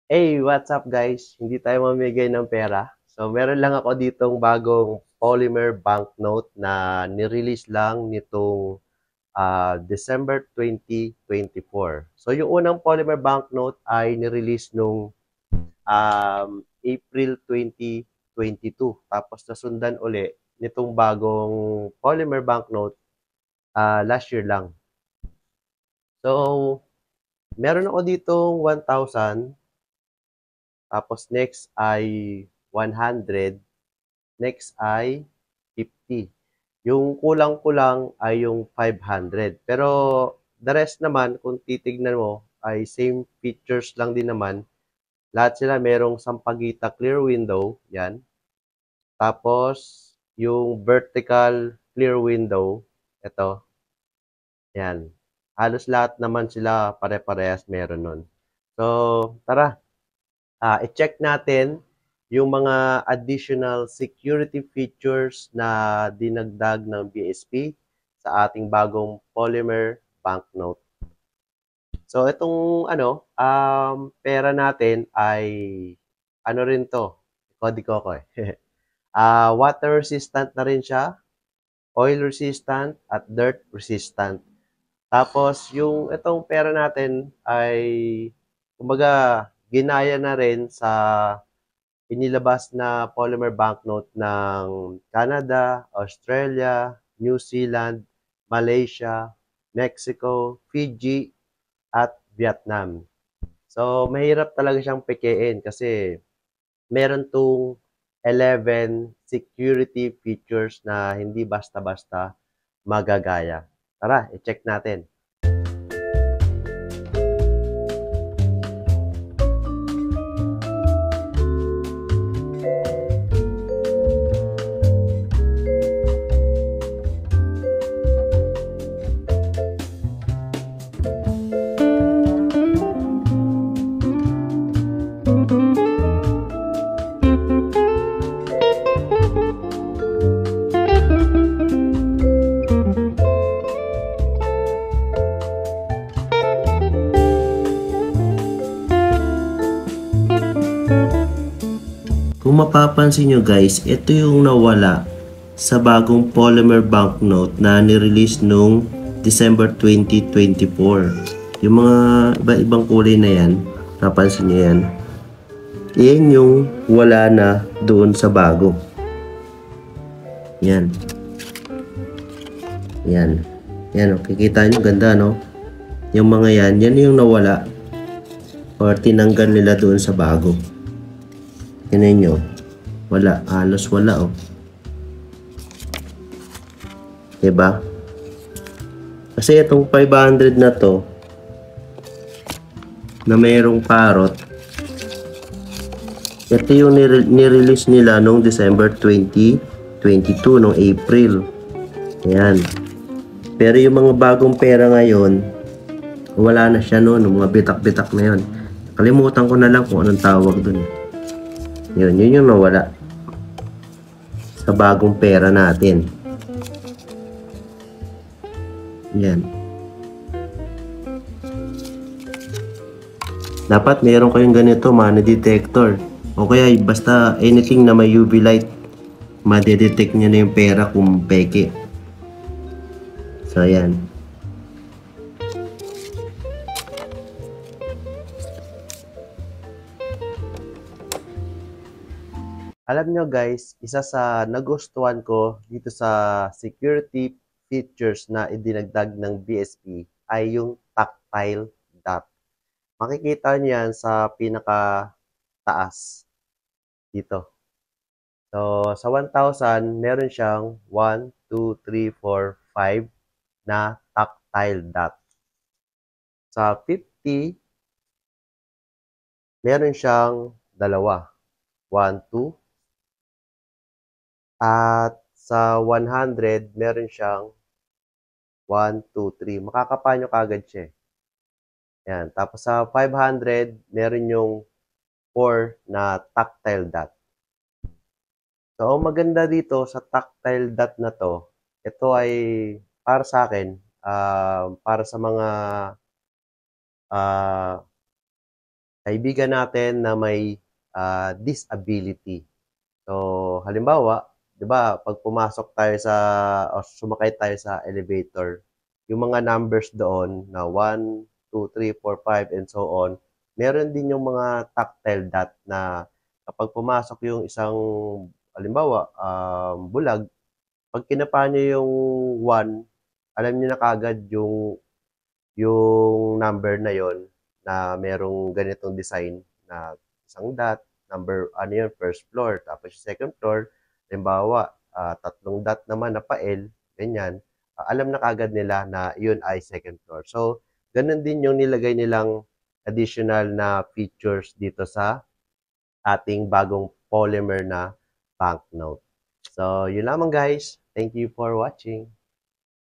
Hey, what's up guys? Hindi tayo mamigay ng pera. So, meron lang ako ditong bagong polymer banknote na nirelease lang nitong December 2024. So, yung unang polymer banknote ay nirelease nung April 2022. Tapos nasundan uli nitong bagong polymer banknote last year lang. So, meron ako ditong 1,000. Tapos next ay 100. Next ay 50. Yung kulang-kulang ay yung 500. Pero the rest naman, kung titignan mo, ay same features lang din naman. Lahat sila merong sampagita clear window, yan. Tapos, yung vertical clear window, ito, yan. Halos lahat naman sila pare-parehas meron nun. So, tara, i-check natin yung mga additional security features na dinagdag ng BSP sa ating bagong polymer banknote. So itong pera natin ay ano rin to, kodi-koko eh. Water resistant na rin siya, oil resistant at dirt resistant. Tapos yung itong pera natin ay kumbaga ginaya na rin sa inilabas na polymer banknote ng Canada, Australia, New Zealand, Malaysia, Mexico, Fiji, at Vietnam. So, mahirap talaga siyang pekein kasi meron tong 11 security features na hindi basta-basta magagaya. Tara, i-check natin. Kung mapapansin nyo guys, ito yung nawala sa bagong polymer banknote na nirelease nung December 2024. Yung mga iba-ibang kulay na yan, napansin nyo yan. Yan yung wala na doon sa bago. Yan. Yan. Yan, kikita nyo, ganda no? Yung mga yan, yan yung nawala or tinanggal nila doon sa bago. Yan nyo. Wala. Halos wala oh. Diba? Kasi itong 500 na to na mayroong parrot, ito yung nirelease nila noong December 2022, noong April. Ayan. Pero yung mga bagong pera ngayon, wala na siya noon, mga bitak-bitak na yun. Kalimutan ko na lang kung anong tawag dun. Yun yung nawala sa bagong pera natin. Yan. Dapat meron kayong ganito, money detector. O kaya basta anything na may UV light, madedetect nyo na yung pera kung peke. So, yan. Alam nyo guys, isa sa nagustuhan ko dito sa security features na idinagdag ng BSP ay yung tactile dot. Makikita nyo yan sa pinaka taas dito. So, sa 1,000, meron siyang 1, 2, 3, 4, 5 na tactile dot. Sa 50, meron siyang dalawa. 1, 2. At sa 100, meron siyang 1, 2, 3. Makakapa nyo kagad siya. Yan. Tapos sa 500, meron yung 4 na tactile dot. So, ang maganda dito sa tactile dot na to, ito ay para sa akin, para sa mga kaibigan natin na may disability. So, halimbawa, 'di ba, pag pumasok tayo sa o sumakay tayo sa elevator, yung mga numbers doon na 1, 2, 3, 4, 5 and so on, meron din yung mga tactile dot na kapag pumasok yung isang halimbawa, bulag, pag kinapa niyo yung 1, alam niyo na kaagad yung number na yon na merong ganitong design na isang dot, number ano yun, first floor, tapos yung second floor, halimbawa, tatlong dot naman na pa L, ganyan, alam na kagad nila na yun ay second floor. So, ganun din yung nilagay nilang additional na features dito sa ating bagong polymer na banknote. So, yun lamang guys. Thank you for watching.